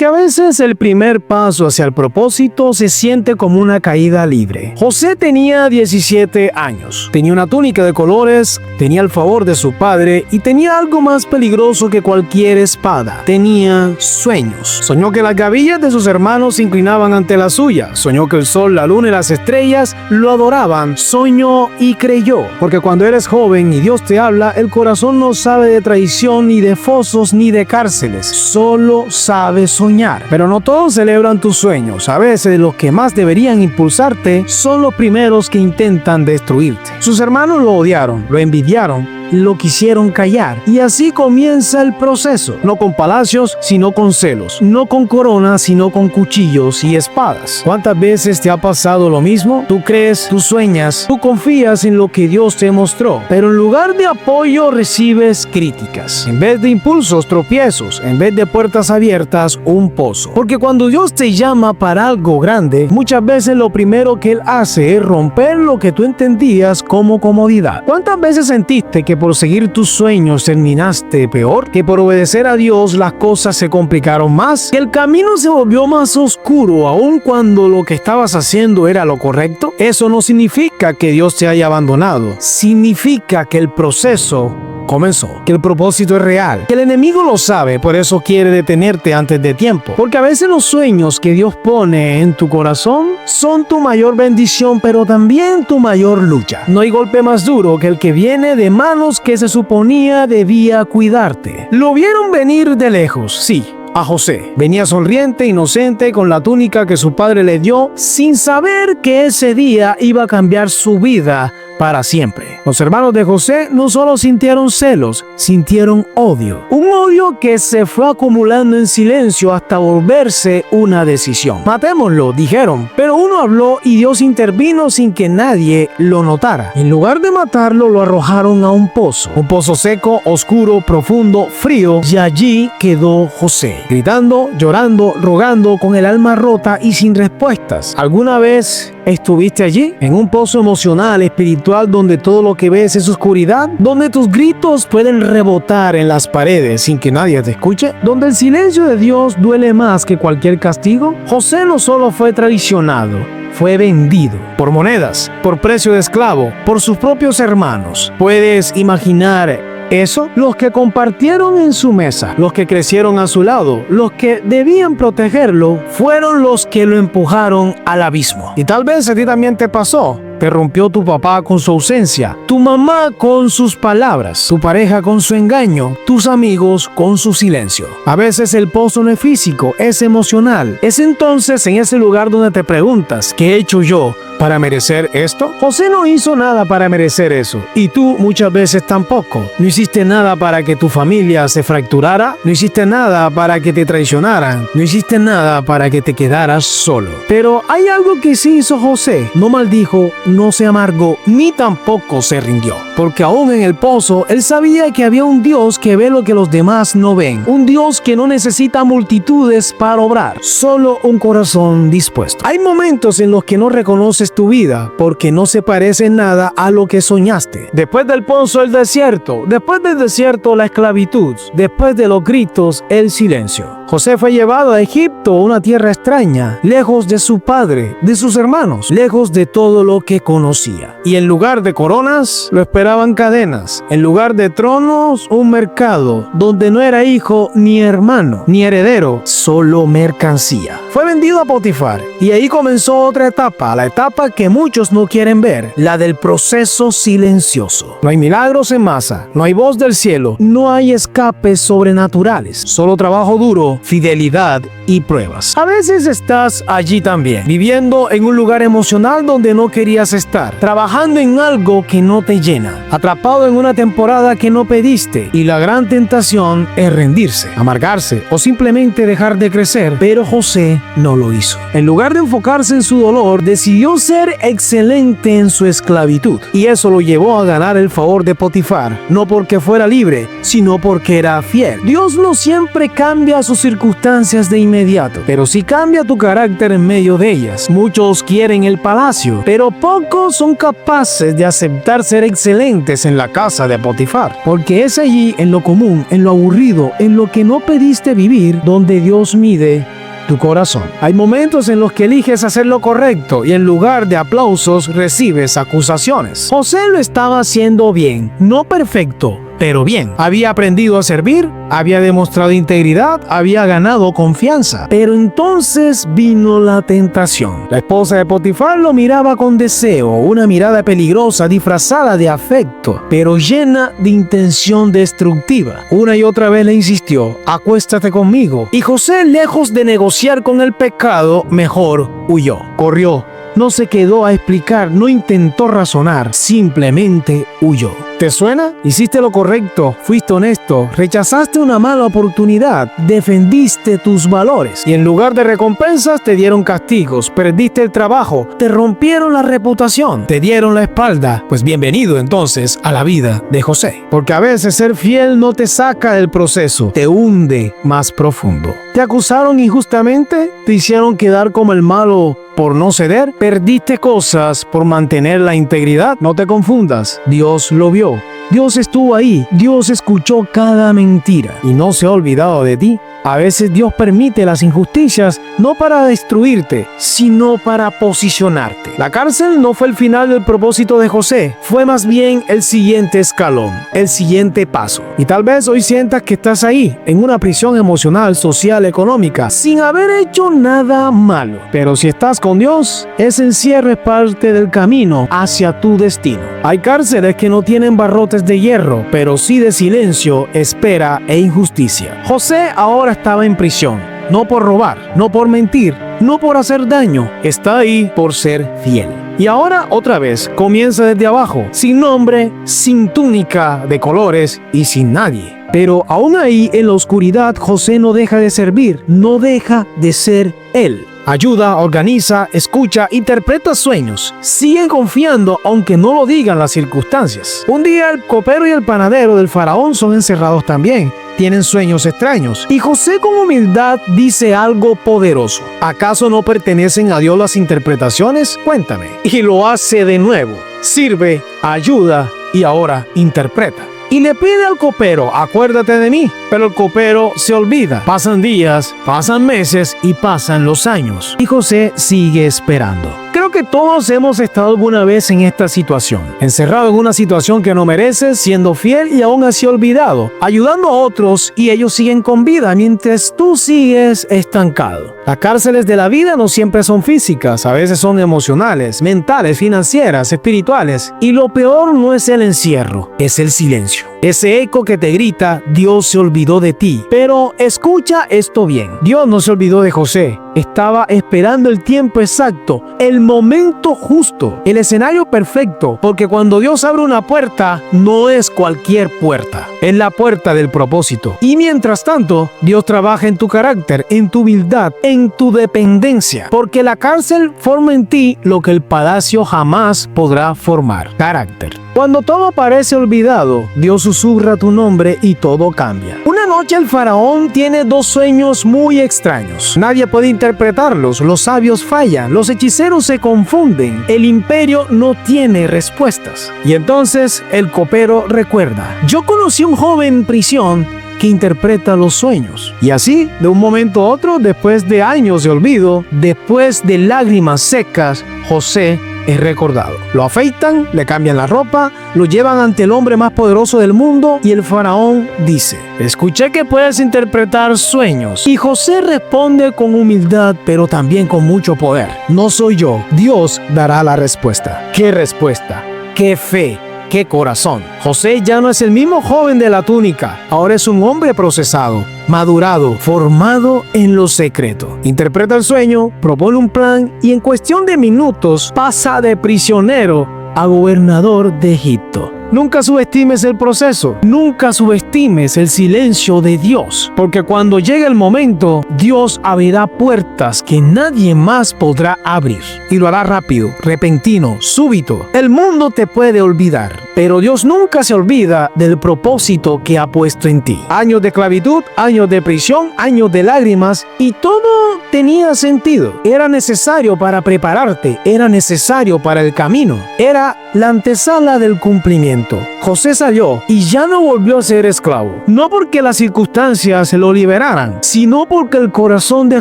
que a veces el primer paso hacia el propósito se siente como una caída libre. José tenía 17 años, tenía una túnica de colores, tenía el favor de su padre y tenía algo más peligroso que cualquier espada. Tenía sueños. Soñó que las gavillas de sus hermanos se inclinaban ante la suya. Soñó que el sol, la luna y las estrellas lo adoraban. Soñó y creyó. Porque cuando eres joven y Dios te habla, el corazón no sabe de traición, ni de fosos, ni de cárceles. Solo sabe soñar. Pero no todos celebran tus sueños. A veces los que más deberían impulsarte son los primeros que intentan destruirte. Sus hermanos lo odiaron, lo envidiaron, lo quisieron callar. Y así comienza el proceso. No con palacios, sino con celos. No con coronas, sino con cuchillos y espadas. ¿Cuántas veces te ha pasado lo mismo? Tú crees, tú sueñas, tú confías en lo que Dios te mostró. Pero en lugar de apoyo recibes críticas. En vez de impulsos, tropiezos. En vez de puertas abiertas, un pozo. Porque cuando Dios te llama para algo grande, muchas veces lo primero que Él hace es romper lo que tú entendías como comodidad. ¿Cuántas veces sentiste que por seguir tus sueños terminaste peor? Que por obedecer a Dios las cosas se complicaron más, que el camino se volvió más oscuro aun cuando lo que estabas haciendo era lo correcto. Eso no significa que Dios te haya abandonado, significa que el proceso comenzó, que el propósito es real, que el enemigo lo sabe, por eso quiere detenerte antes de tiempo. Porque a veces los sueños que Dios pone en tu corazón son tu mayor bendición, pero también tu mayor lucha. No hay golpe más duro que el que viene de manos que se suponía debía cuidarte. Lo vieron venir de lejos, sí. A José. Venía sonriente, inocente, con la túnica que su padre le dio, sin saber que ese día iba a cambiar su vida para siempre. Los hermanos de José no solo sintieron celos, sintieron odio. Un odio que se fue acumulando en silencio hasta volverse una decisión. Matémoslo, dijeron, pero uno habló y Dios intervino sin que nadie lo notara. En lugar de matarlo, lo arrojaron a un pozo seco, oscuro, profundo, frío, y allí quedó José, gritando, llorando, rogando, con el alma rota y sin respuestas. ¿Alguna vez estuviste allí? En un pozo emocional, espiritual, donde todo lo que ves es oscuridad, donde tus gritos pueden rebotar en las paredes sin que nadie te escuche, donde el silencio de Dios duele más que cualquier castigo. José no solo fue traicionado, fue vendido por monedas, por precio de esclavo, por sus propios hermanos. ¿Puedes imaginar eso? Los que compartieron en su mesa, los que crecieron a su lado, los que debían protegerlo, fueron los que lo empujaron al abismo. Y tal vez a ti también te pasó. Te rompió tu papá con su ausencia, tu mamá con sus palabras, tu pareja con su engaño, tus amigos con su silencio. A veces el pozo no es físico, es emocional. Es entonces en ese lugar donde te preguntas, ¿qué he hecho yo para merecer esto? José no hizo nada para merecer eso, y tú muchas veces tampoco. No hiciste nada para que tu familia se fracturara, no hiciste nada para que te traicionaran, no hiciste nada para que te quedaras solo. Pero hay algo que sí hizo José: no maldijo, no se amargó, ni tampoco se rindió. Porque aún en el pozo, él sabía que había un Dios que ve lo que los demás no ven. Un Dios que no necesita multitudes para obrar, solo un corazón dispuesto. Hay momentos en los que no reconoces tu vida porque no se parece en nada a lo que soñaste. Después del pozo, el desierto. Después del desierto, la esclavitud. Después de los gritos, el silencio. José fue llevado a Egipto, una tierra extraña, lejos de su padre, de sus hermanos, lejos de todo lo que conocía. Y en lugar de coronas, lo esperaban cadenas. En lugar de tronos, un mercado, donde no era hijo, ni hermano, ni heredero, solo mercancía. Fue vendido a Potifar, y ahí comenzó otra etapa, la etapa que muchos no quieren ver, la del proceso silencioso. No hay milagros en masa, no hay voz del cielo, no hay escapes sobrenaturales, solo trabajo duro, fidelidad y pruebas. A veces estás allí también, viviendo en un lugar emocional donde no querías estar, trabajando en algo que no te llena, atrapado en una temporada que no pediste, y la gran tentación es rendirse, amargarse o simplemente dejar de crecer. Pero José no lo hizo. En lugar de enfocarse en su dolor, decidió ser excelente en su esclavitud, y eso lo llevó a ganar el favor de Potifar, no porque fuera libre, sino porque era fiel. Dios no siempre cambia sus circunstancias de inmediato, pero sí cambia tu carácter en medio de ellas. Muchos quieren el palacio, pero pocos son capaces de aceptar ser excelentes en la casa de Potifar, porque es allí, en lo común, en lo aburrido, en lo que no pediste vivir, donde Dios mide tu corazón. Hay momentos en los que eliges hacer lo correcto y en lugar de aplausos recibes acusaciones. José lo estaba haciendo bien, no perfecto, pero bien. Había aprendido a servir, había demostrado integridad, había ganado confianza. Pero entonces vino la tentación. La esposa de Potifar lo miraba con deseo, una mirada peligrosa disfrazada de afecto, pero llena de intención destructiva. Una y otra vez le insistió: acuéstate conmigo. Y José, lejos de negociar con el pecado, mejor huyó. Corrió. No se quedó a explicar, no intentó razonar, simplemente huyó. ¿Te suena? Hiciste lo correcto, fuiste honesto, rechazaste una mala oportunidad, defendiste tus valores y en lugar de recompensas te dieron castigos, perdiste el trabajo, te rompieron la reputación, te dieron la espalda. Pues bienvenido entonces a la vida de José. Porque a veces ser fiel no te saca del proceso, te hunde más profundo. ¿Te acusaron injustamente? ¿Te hicieron quedar como el malo por no ceder? ¿Perdiste cosas por mantener la integridad? No te confundas, Dios lo vio. Dios estuvo ahí, Dios escuchó cada mentira y no se ha olvidado de ti. A veces Dios permite las injusticias no para destruirte, sino para posicionarte. La cárcel no fue el final del propósito de José, fue más bien el siguiente escalón, el siguiente paso. Y tal vez hoy sientas que estás ahí, en una prisión emocional, social, económica, sin haber hecho nada malo. Pero si estás con Dios, ese encierro es parte del camino hacia tu destino. Hay cárceles que no tienen barrotes de hierro, pero sí de silencio, espera e injusticia. José ahora estaba en prisión, no por robar, no por mentir, no por hacer daño, está ahí por ser fiel. Y ahora otra vez comienza desde abajo, sin nombre, sin túnica de colores y sin nadie. Pero aún ahí en la oscuridad José no deja de servir, no deja de ser él. Ayuda, organiza, escucha, interpreta sueños. Sigue confiando aunque no lo digan las circunstancias. Un día el copero y el panadero del faraón son encerrados también. Tienen sueños extraños. Y José con humildad dice algo poderoso. ¿Acaso no pertenecen a Dios las interpretaciones? Cuéntame. Y lo hace de nuevo. Sirve, ayuda y ahora interpreta. Y le pide al copero: acuérdate de mí. Pero el copero se olvida. Pasan días, pasan meses y pasan los años. Y José sigue esperando. Creo que todos hemos estado alguna vez en esta situación. Encerrado en una situación que no mereces, siendo fiel y aún así olvidado. Ayudando a otros y ellos siguen con vida mientras tú sigues estancado. Las cárceles de la vida no siempre son físicas. A veces son emocionales, mentales, financieras, espirituales. Y lo peor no es el encierro, es el silencio. Ese eco que te grita: Dios se olvidó de ti. Pero escucha esto bien. Dios no se olvidó de José. Estaba esperando el tiempo exacto, el momento justo, el escenario perfecto. Porque cuando Dios abre una puerta, no es cualquier puerta. Es la puerta del propósito. Y mientras tanto, Dios trabaja en tu carácter, en tu humildad, en tu dependencia. Porque la cárcel forma en ti lo que el palacio jamás podrá formar: carácter. Cuando todo parece olvidado, Dios susurra tu nombre y todo cambia. Una noche el faraón tiene dos sueños muy extraños. Nadie puede interpretarlos, los sabios fallan, los hechiceros se confunden, el imperio no tiene respuestas. Y entonces el copero recuerda: yo conocí a un joven en prisión que interpreta los sueños. Y así, de un momento a otro, después de años de olvido, después de lágrimas secas, José es recordado. Lo afeitan, le cambian la ropa, lo llevan ante el hombre más poderoso del mundo y el faraón dice: escuché que puedes interpretar sueños. Y José responde con humildad, pero también con mucho poder: no soy yo, Dios dará la respuesta. ¿Qué respuesta? ¿Qué fe? ¡Qué corazón! José ya no es el mismo joven de la túnica. Ahora es un hombre procesado, madurado, formado en lo secreto. Interpreta el sueño, propone un plan y en cuestión de minutos pasa de prisionero a gobernador de Egipto. Nunca subestimes el proceso, nunca subestimes el silencio de Dios, porque cuando llegue el momento, Dios abrirá puertas que nadie más podrá abrir. Y lo hará rápido, repentino, súbito. El mundo te puede olvidar, pero Dios nunca se olvida del propósito que ha puesto en ti. Años de esclavitud, años de prisión, años de lágrimas, y todo tenía sentido. Era necesario para prepararte, era necesario para el camino, era la antesala del cumplimiento. José salió y ya no volvió a ser esclavo, no porque las circunstancias lo liberaran, sino porque el corazón de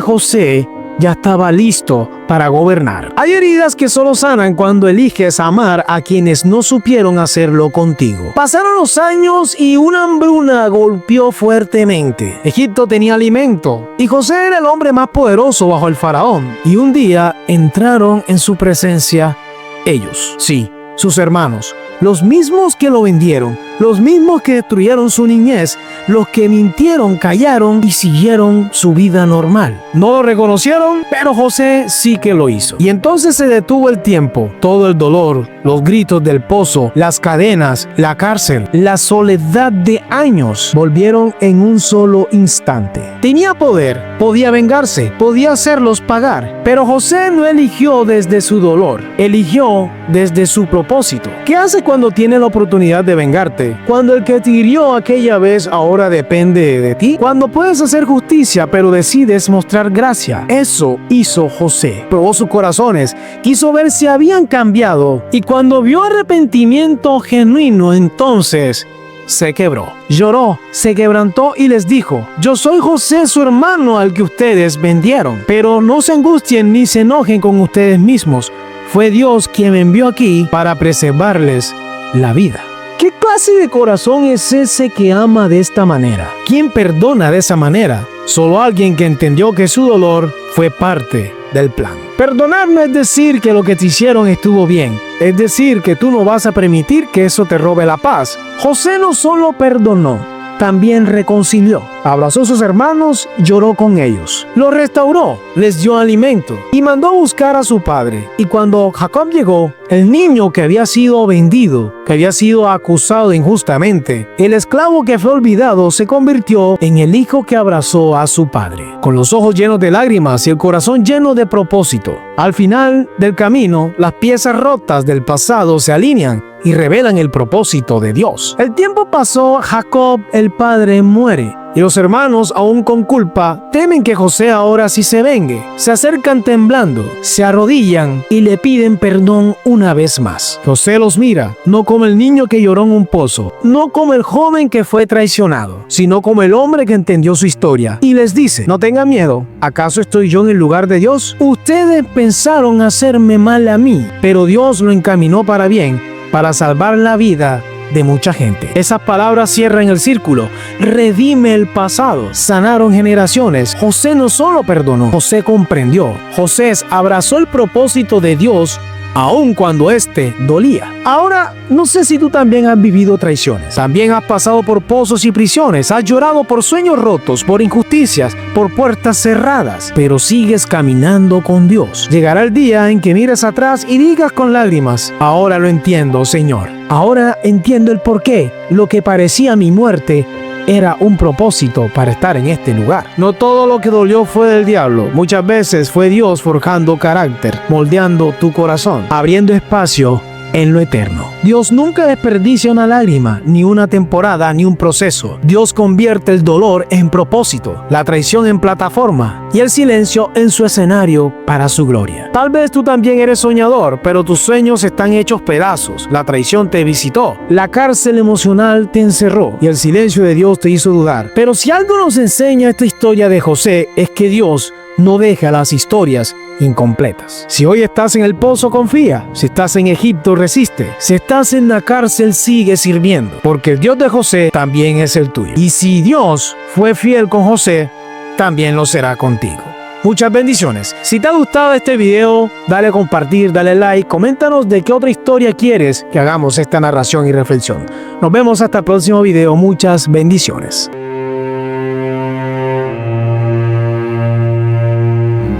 José ya estaba listo para gobernar. Hay heridas que solo sanan cuando eliges amar a quienes no supieron hacerlo contigo. Pasaron los años y una hambruna golpeó fuertemente. Egipto tenía alimento y José era el hombre más poderoso bajo el faraón. Y un día entraron en su presencia ellos, sí, sus hermanos, los mismos que lo vendieron, los mismos que destruyeron su niñez, los que mintieron, callaron y siguieron su vida normal. No lo reconocieron, pero José sí que lo hizo. Y entonces se detuvo el tiempo, todo el dolor, los gritos del pozo, las cadenas, la cárcel, la soledad de años volvieron en un solo instante. Tenía poder, podía vengarse, podía hacerlos pagar, pero José no eligió desde su dolor, eligió desde su propósito. ¿Qué hace cuando tiene la oportunidad de vengarte? Cuando el que te hirió aquella vez ahora depende de ti. Cuando puedes hacer justicia pero decides mostrar gracia. Eso hizo José. Probó sus corazones, quiso ver si habían cambiado, y cuando vio arrepentimiento genuino, entonces se quebró, lloró, se quebrantó y les dijo: yo soy José, su hermano al que ustedes vendieron. Pero no se angustien ni se enojen con ustedes mismos. Fue Dios quien me envió aquí para preservarles la vida. ¿Qué clase de corazón es ese que ama de esta manera? ¿Quién perdona de esa manera? Solo alguien que entendió que su dolor fue parte del plan. Perdonar no es decir que lo que te hicieron estuvo bien, es decir que tú no vas a permitir que eso te robe la paz. José no solo perdonó, también reconcilió. Abrazó a sus hermanos, lloró con ellos, los restauró, les dio alimento y mandó a buscar a su padre. Y cuando Jacob llegó, el niño que había sido vendido, que había sido acusado injustamente, el esclavo que fue olvidado, se convirtió en el hijo que abrazó a su padre, con los ojos llenos de lágrimas y el corazón lleno de propósito. Al final del camino, las piezas rotas del pasado se alinean y revelan el propósito de Dios. El tiempo pasó, Jacob, el padre, muere. Y los hermanos, aún con culpa, temen que José ahora sí se vengue. Se acercan temblando, se arrodillan y le piden perdón una vez más. José los mira, no como el niño que lloró en un pozo, no como el joven que fue traicionado, sino como el hombre que entendió su historia. Y les dice: no tengan miedo, ¿acaso estoy yo en el lugar de Dios? Ustedes pensaron hacerme mal a mí, pero Dios lo encaminó para bien, para salvar la vida de mucha gente. Esas palabras cierran el círculo. Redime el pasado. Sanaron generaciones. José no solo perdonó, José comprendió. José abrazó el propósito de Dios aun cuando éste dolía. Ahora, no sé si tú también has vivido traiciones. También has pasado por pozos y prisiones. Has llorado por sueños rotos, por injusticias, por puertas cerradas. Pero sigues caminando con Dios. Llegará el día en que mires atrás y digas con lágrimas: ahora lo entiendo, Señor. Ahora entiendo el porqué. Lo que parecía mi muerte era un propósito para estar en este lugar. No todo lo que dolió fue del diablo. Muchas veces fue Dios forjando carácter, moldeando tu corazón, abriendo espacio en lo eterno. Dios nunca desperdicia una lágrima, ni una temporada, ni un proceso. Dios convierte el dolor en propósito, la traición en plataforma y el silencio en su escenario para su gloria. Tal vez tú también eres soñador, pero tus sueños están hechos pedazos. La traición te visitó, la cárcel emocional te encerró y el silencio de Dios te hizo dudar. Pero si algo nos enseña esta historia de José, es que Dios no deja las historias incompletas. Si hoy estás en el pozo, confía. Si estás en Egipto, resiste. Si estás en la cárcel, sigue sirviendo, porque el Dios de José también es el tuyo. Y si Dios fue fiel con José, también lo será contigo. Muchas bendiciones. Si te ha gustado este video, dale a compartir, dale like, coméntanos de qué otra historia quieres que hagamos esta narración y reflexión. Nos vemos hasta el próximo video. Muchas bendiciones.